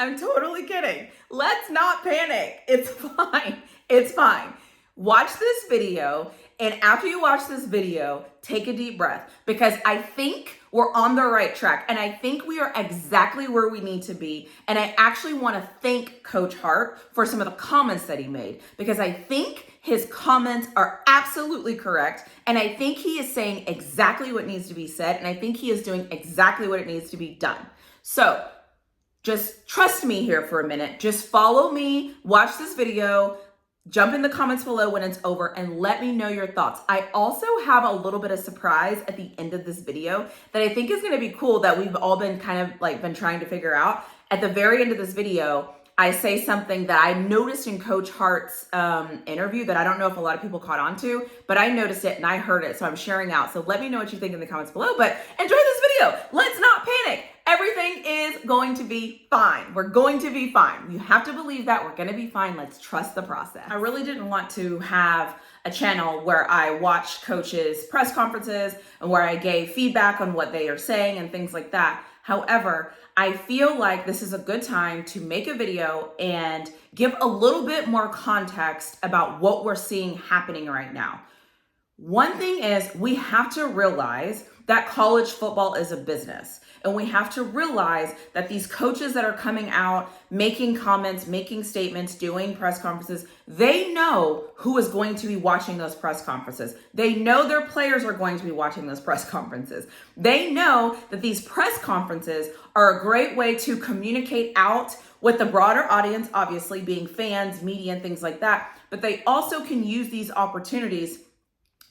I'm totally kidding. Let's not panic. It's fine. It's fine. Watch this video, and after you watch this video, take a deep breath, because I think we're on the right track, and I think we are exactly where we need to be. And I actually want to thank Coach Hart for some of the comments that he made, because I think his comments are absolutely correct, and I think he is saying exactly what needs to be said, and I think he is doing exactly what it needs to be done. So just trust me here for a minute. Just follow me, watch this video, jump in the comments below when it's over, and let me know your thoughts. I also have a little bit of surprise at the end of this video that I think is going to be cool, that we've all been been trying to figure out. At the very end of this video, I say something that I noticed in Coach Hart's interview that I don't know if a lot of people caught on to, but I noticed it and I heard it, so I'm sharing out. So let me know what you think in the comments below, but enjoy this video. Let's not panic. Everything is going to be fine. We're going to be fine. You have to believe that we're going to be fine. Let's trust the process. I really didn't want to have a channel where I watched coaches' press conferences and where I gave feedback on what they are saying and things like that. However, I feel like this is a good time to make a video and give a little bit more context about what we're seeing happening right now. One thing is, we have to realize that college football is a business. And we have to realize that these coaches that are coming out, making comments, making statements, doing press conferences, they know who is going to be watching those press conferences. They know their players are going to be watching those press conferences. They know that these press conferences are a great way to communicate out with the broader audience, obviously being fans, media, and things like that. But they also can use these opportunities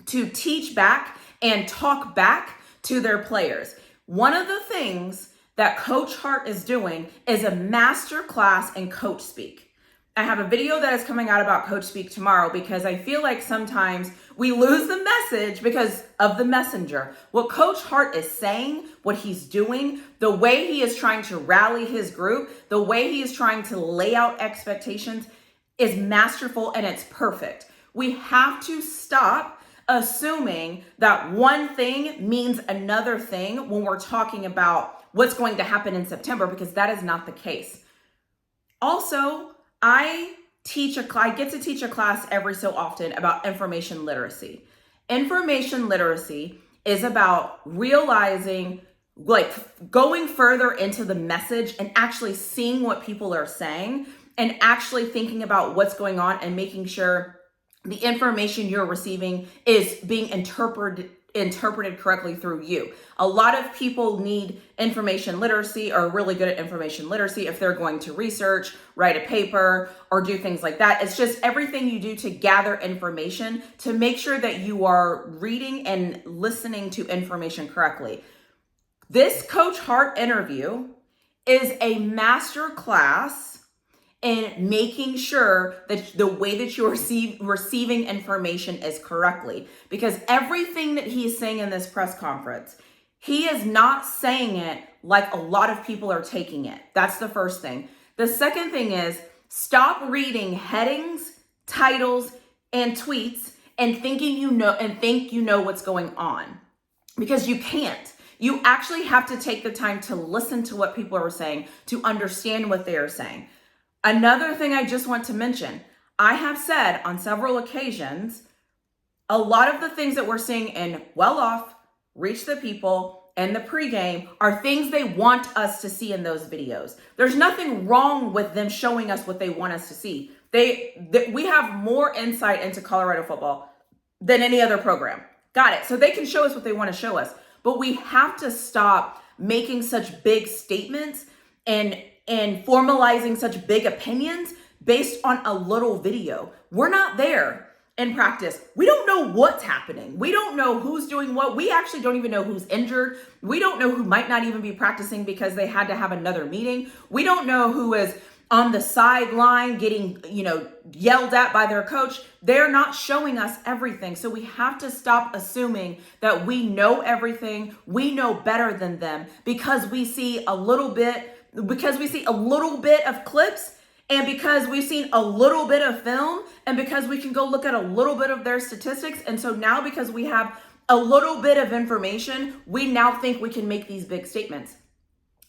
to teach back and talk back to their players. One of the things that Coach Hart is doing is a master class in coach speak. I have a video that is coming out about coach speak tomorrow, because I feel like sometimes we lose the message because of the messenger. What Coach Hart is saying, what he's doing, the way he is trying to rally his group, the way he is trying to lay out expectations is masterful, and it's perfect. We have to stop assuming that one thing means another thing when we're talking about what's going to happen in September, because that is not the case. Also, I get to teach a class every so often about information literacy. Information literacy is about realizing, going further into the message and actually seeing what people are saying and actually thinking about what's going on and making sure the information you're receiving is being interpreted correctly through you. A lot of people need information literacy, or are really good at information literacy, if they're going to research, write a paper, or do things like that. It's just everything you do to gather information to make sure that you are reading and listening to information correctly. This Coach Hart interview is a master class and making sure that the way that you're receiving information is correctly. Because everything that he's saying in this press conference, he is not saying it like a lot of people are taking it. That's the first thing. The second thing is, stop reading headings, titles, and tweets and think you know what's going on. Because you can't. You actually have to take the time to listen to what people are saying, to understand what they are saying. Another thing I just want to mention, I have said on several occasions, a lot of the things that we're seeing in Well Off, Reach the People, and the pregame are things they want us to see in those videos. There's nothing wrong with them showing us what they want us to see. We have more insight into Colorado football than any other program. Got it. So they can show us what they want to show us. But we have to stop making such big statements and formalizing such big opinions based on a little video. We're not there in practice. We don't know what's happening. We don't know who's doing what. We actually don't even know who's injured. We don't know who might not even be practicing because they had to have another meeting. We don't know who is on the sideline getting, yelled at by their coach. They're not showing us everything. So we have to stop assuming that we know everything. We know better than them because we see a little bit of clips, and because we've seen a little bit of film, and because we can go look at a little bit of their statistics. And so now, because we have a little bit of information, we now think we can make these big statements.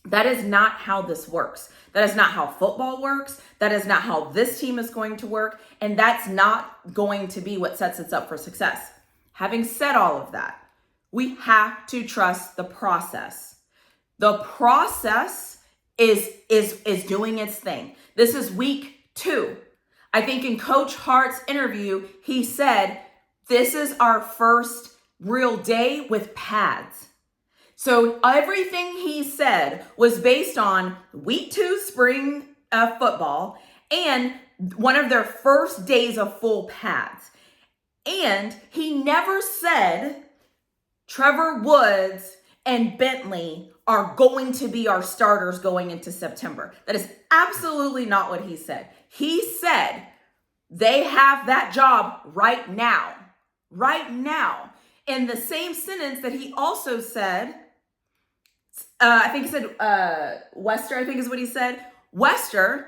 That is not how this works. That is not how football works. That is not how this team is going to work. And that's not going to be what sets us up for success. Having said all of that, we have to trust the process. The process is doing its thing. This is week 2. I think in Coach Hart's interview, he said, this is our first real day with pads. So everything he said was based on week 2 spring football and one of their first days of full pads. And he never said Trevor Woods and Bentley are going to be our starters going into September. That is absolutely not what he said. He said they have that job right now. Right now. In the same sentence that he also said, I think he said Wester, I think is what he said. Wester,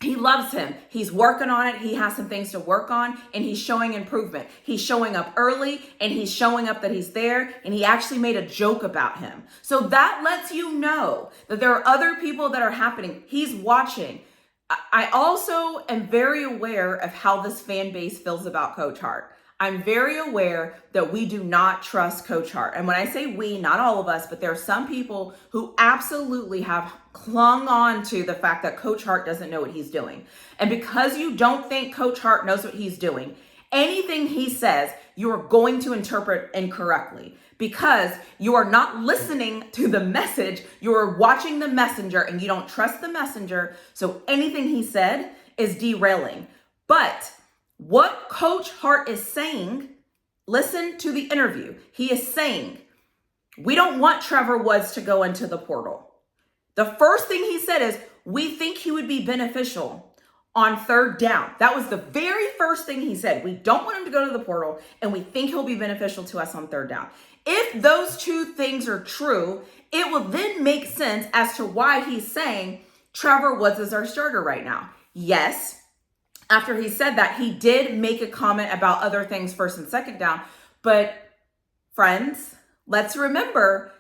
he loves him. He's working on it. He has some things to work on, and he's showing improvement. He's showing up early, and he's showing up that he's there, and he actually made a joke about him. So that lets you know that there are other people that are happening. He's watching. I also am very aware of how this fan base feels about Coach Hart. I'm very aware that we do not trust Coach Hart. And when I say we, not all of us, but there are some people who absolutely have clung on to the fact that Coach Hart doesn't know what he's doing. And because you don't think Coach Hart knows what he's doing, anything he says, you are going to interpret incorrectly because you are not listening to the message. You are watching the messenger and you don't trust the messenger. So anything he said is derailing. But what Coach Hart is saying, listen to the interview. He is saying, we don't want Trevor Woods to go into the portal. The first thing he said is, we think he would be beneficial on 3rd down. That was the very first thing he said. We don't want him to go to the portal, and we think he'll be beneficial to us on 3rd down. If those two things are true, it will then make sense as to why he's saying Trevor Woods is our starter right now. Yes, after he said that, he did make a comment about other things 1st and 2nd down. But friends, let's remember,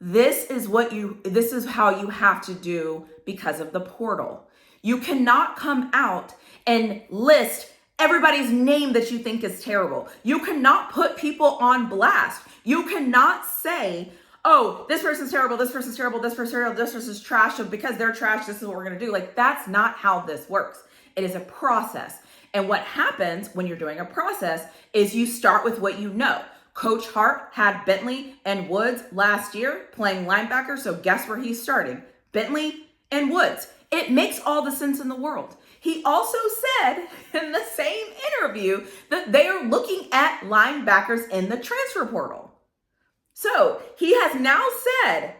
this is how you have to do because of the portal. You cannot come out and list everybody's name that you think is terrible. You cannot put people on blast. You cannot say, oh, this person's terrible, this person's terrible, this person's terrible, this person's trash, so because they're trash, this is what we're gonna do. Like, that's not how this works. It is a process. And what happens when you're doing a process is you start with what you know. Coach Hart had Bentley and Woods last year playing linebacker, so guess where he's starting? Bentley and Woods. It makes all the sense in the world. He also said in the same interview that they are looking at linebackers in the transfer portal. So he has now said,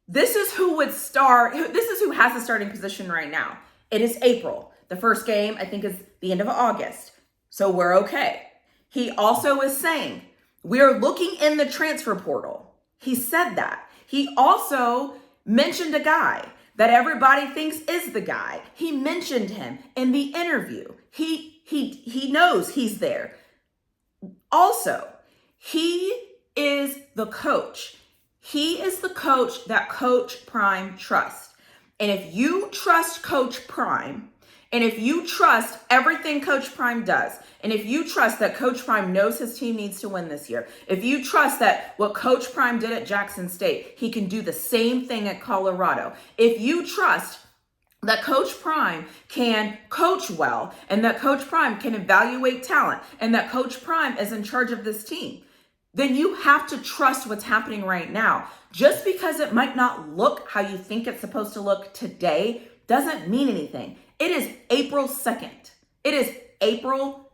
this is who would start, this is who has the starting position right now. It is April. The first game, I think, is the end of August. So we're okay. He also is saying, we're looking in the transfer portal. He said that. He also mentioned a guy that everybody thinks is the guy. He mentioned him in the interview. He knows he's there. Also, he is the coach. He is the coach that Coach Prime trusts. And if you trust Coach Prime, and if you trust everything Coach Prime does, and if you trust that Coach Prime knows his team needs to win this year, if you trust that what Coach Prime did at Jackson State, he can do the same thing at Colorado, if you trust that Coach Prime can coach well, and that Coach Prime can evaluate talent, and that Coach Prime is in charge of this team, then you have to trust what's happening right now. Just because it might not look how you think it's supposed to look today doesn't mean anything. It is April 2nd. It is April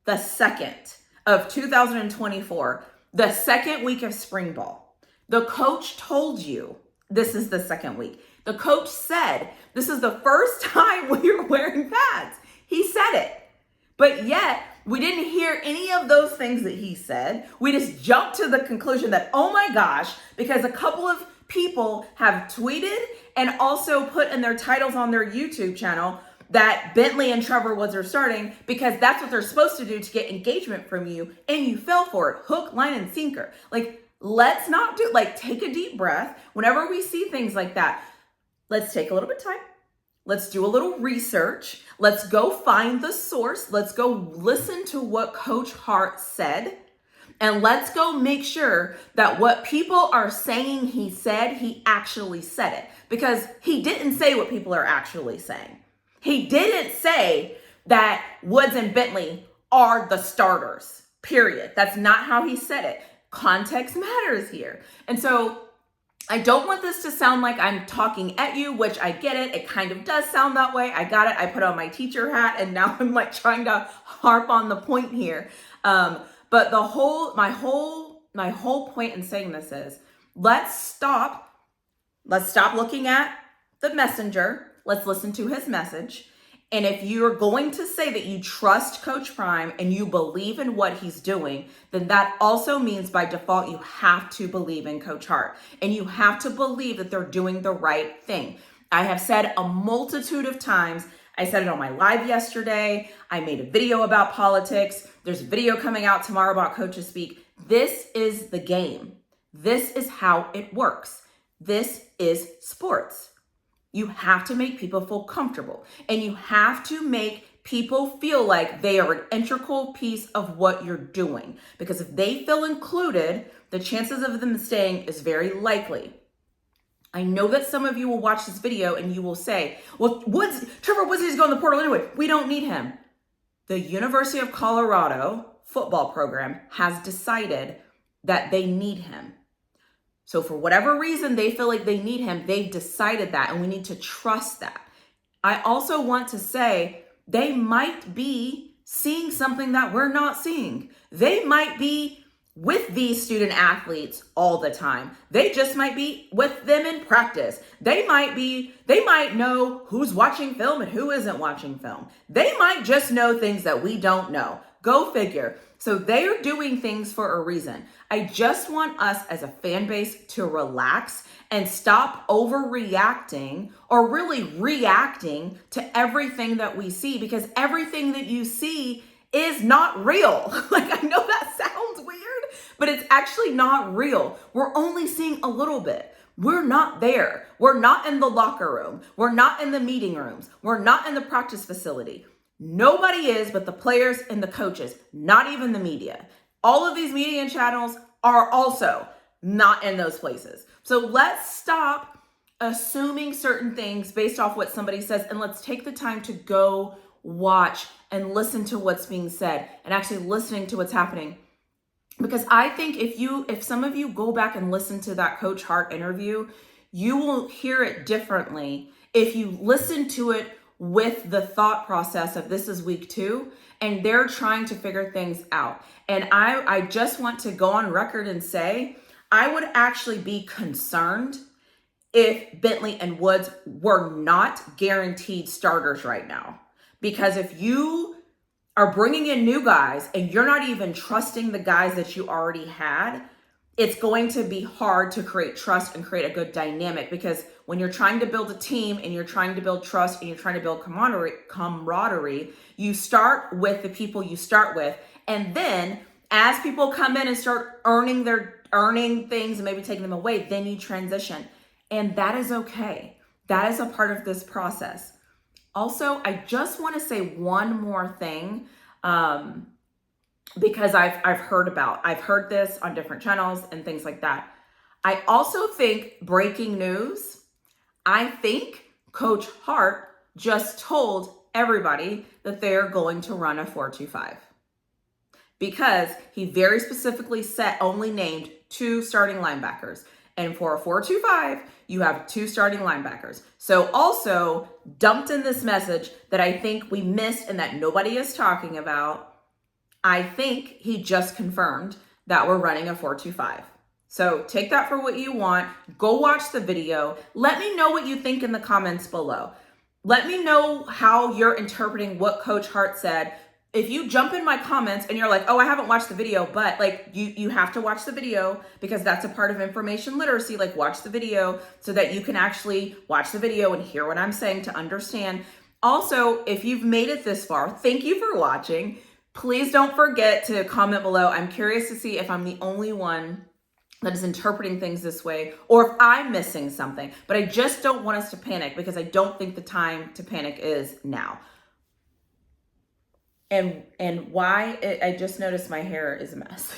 the 2nd of 2024, the second week of spring ball. The coach told you this is the second week. The coach said this is the first time we're wearing pads. He said it. But yet, we didn't hear any of those things that he said. We just jumped to the conclusion that, oh my gosh, because a couple of people have tweeted and also put in their titles on their YouTube channel that Bentley and Trevor Woods are starting because that's what they're supposed to do to get engagement from you, and you fell for it, hook, line, and sinker. Like, Let's not do, like, take a deep breath. Whenever we see things like that, let's take a little bit of time. Let's do a little research. Let's go find the source. Let's go listen to what Coach Hart said. And let's go make sure that what people are saying he said, he actually said it. Because he didn't say what people are actually saying. He didn't say that Woods and Bentley are the starters, period. That's not how he said it. Context matters here. And so I don't want this to sound like I'm talking at you, which I get it. It kind of does sound that way. I got it. I put on my teacher hat and now I'm like trying to harp on the point here. But my whole point in saying this is let's stop looking at the messenger. Let's listen to his message. And if you're going to say that you trust Coach Prime and you believe in what he's doing, then that also means by default, you have to believe in Coach Hart and you have to believe that they're doing the right thing. I have said a multitude of times, I said it on my live yesterday. I made a video about politics. There's a video coming out tomorrow about Coaches Speak. This is the game. This is how it works. This is sports. You have to make people feel comfortable and you have to make people feel like they are an integral piece of what you're doing. Because if they feel included, the chances of them staying is very likely. I know that some of you will watch this video and you will say, well, Trevor Woods needs to go in the portal anyway. We don't need him. The University of Colorado football program has decided that they need him. So for whatever reason they feel like they need him, they've decided that, and we need to trust that. I also want to say they might be seeing something that we're not seeing. They might be with these student athletes all the time. They just might be with them in practice. They might know who's watching film and who isn't watching film. They might just know things that we don't know. Go figure. So they're doing things for a reason. I just want us as a fan base to relax and stop overreacting or really reacting to everything that we see, because everything that you see is not real. Like, I know that sounds weird, but it's actually not real. We're only seeing a little bit. We're not there. We're not in the locker room. We're not in the meeting rooms. We're not in the practice facility. Nobody is but the players and the coaches, not even the media. All of these media channels are also not in those places. So let's stop assuming certain things based off what somebody says, and let's take the time to go watch and listen to what's being said and actually listening to what's happening. Because I think if some of you go back and listen to that Coach Hart interview, you will hear it differently if you listen to it with the thought process of this is week 2 and they're trying to figure things out. And I just want to go on record and say, I would actually be concerned if Bentley and Woods were not guaranteed starters right now. Because if you are bringing in new guys and you're not even trusting the guys that you already had, it's going to be hard to create trust and create a good dynamic. Because when you're trying to build a team and you're trying to build trust and you're trying to build camaraderie, you start with the people you start with. And then as people come in and start earning things and maybe taking them away, then you transition. And that is okay. That is a part of this process. Also, I just want to say one more thing, because I've heard this on different channels and things like that. I also think breaking news, I think Coach Hart just told everybody that they're going to run a 4-2-5, because he very specifically only named 2 starting linebackers. And for a 4-2-5, you have 2 starting linebackers. So also dumped in this message that I think we missed and that nobody is talking about, I think he just confirmed that we're running a 4-2-5. So take that for what you want. Go watch the video. Let me know what you think in the comments below. Let me know how you're interpreting what Coach Hart said. If you jump in my comments and you're like, oh, I haven't watched the video, but like you have to watch the video, because that's a part of information literacy. Like, watch the video so that you can actually watch the video and hear what I'm saying to understand. Also, if you've made it this far, thank you for watching. Please don't forget to comment below. I'm curious to see if I'm the only one that is interpreting things this way, or if I'm missing something. But I just don't want us to panic because I don't think the time to panic is now. And why I just noticed my hair is a mess.